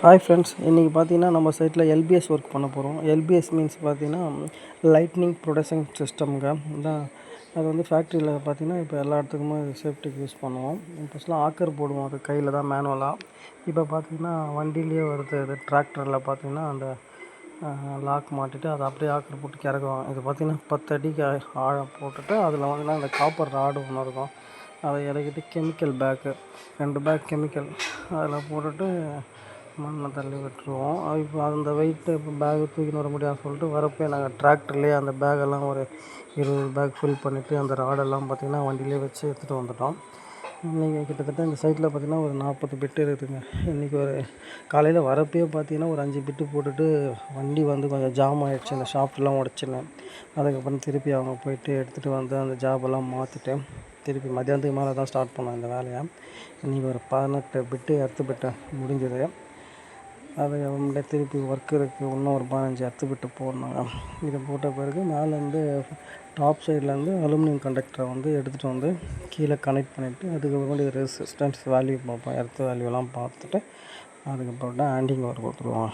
Hi friends, இன்றைக்கி பார்த்தீங்கன்னா நம்ம சைட்டில் எல்பிஎஸ் ஒர்க் பண்ண போகிறோம். எல்பிஎஸ் மீன்ஸ் பார்த்தீங்கன்னா லைட்னிங் ப்ரொடக்ஷன் சிஸ்டம்ங்க. இதான் அது வந்து ஃபேக்ட்ரியில் பார்த்தீங்கன்னா இப்போ எல்லா இடத்துக்குமே சேஃப்டிக்கு யூஸ் பண்ணுவோம். ஃபஸ்ட்லாம் ஆக்கர் போடுவோம், அது கையில் தான் மேனுவலாக. இப்போ பார்த்தீங்கன்னா வண்டியிலேயே வருது. அது டிராக்டரில் பார்த்தீங்கன்னா அந்த லாக் மாட்டிட்டு அதை அப்படியே ஆக்கர் போட்டு கிறக்குவாங்க. இது பார்த்தீங்கன்னா 10 அடிக்கு ஆழம் போட்டுட்டு அதில் வந்து அந்த காப்பர் ராடு ஒன்று இருக்கும். அதை இறக்கிட்டு கெமிக்கல் பேக்கு 2 பேக் கெமிக்கல் அதில் போட்டுட்டு மண்ணை தள்ளி விட்டுருவோம். இப்போ அந்த வெயிட்டு இப்போ பேகு தூக்கின்னு வர முடியாதுன்னு சொல்லிட்டு வரப்போ நாங்கள் டிராக்டர்லேயே அந்த பேகெல்லாம் ஒரு 20 பேக் ஃபில் பண்ணிவிட்டு அந்த ராடெல்லாம் பார்த்திங்கன்னா வண்டியிலே வச்சு எடுத்துகிட்டு வந்துட்டோம். இன்றைக்கி கிட்டத்தட்ட இந்த சைட்டில் பார்த்திங்கன்னா ஒரு 40 பிட்டு இருக்குதுங்க. இன்றைக்கி ஒரு காலையில் வரப்பே பார்த்திங்கன்னா ஒரு 5 பிட்டு போட்டுட்டு வண்டி வந்து கொஞ்சம் ஜாம் ஆகிடுச்சு. அந்த ஷாஃப்ட்லாம் உடச்சினேன். அதுக்கப்புறம் திருப்பி அவங்க போயிட்டு எடுத்துகிட்டு வந்து அந்த ஜாபெல்லாம் மாற்றிட்டு திருப்பி மத்தியானத்துக்கு மேலே தான் ஸ்டார்ட் பண்ணோம் இந்த வேலையை. இன்றைக்கி ஒரு 18 பிட்டு எர்த்து பிட்டு முடிஞ்சது. அது அவங்கள்ட்ட திருப்பி ஒர்க் இருக்குது, இன்னும் ஒரு 15 எர்த்து பிட்டு போடணுங்க. இதை போட்ட பிறகு மேலேருந்து டாப் சைட்லேருந்து அலுமினியம் கண்டக்டரை வந்து எடுத்துகிட்டு வந்து கீழே கனெக்ட் பண்ணிவிட்டு அதுக்கப்புறமேட்டு ரெசிஸ்டன்ஸ் வேல்யூ பார்ப்போம், எர்த்து வேல்யூலாம் பார்த்துட்டு அதுக்கப்புறம் தான் ஹேண்டிங் ஒர்க் கொடுத்துருவோம்.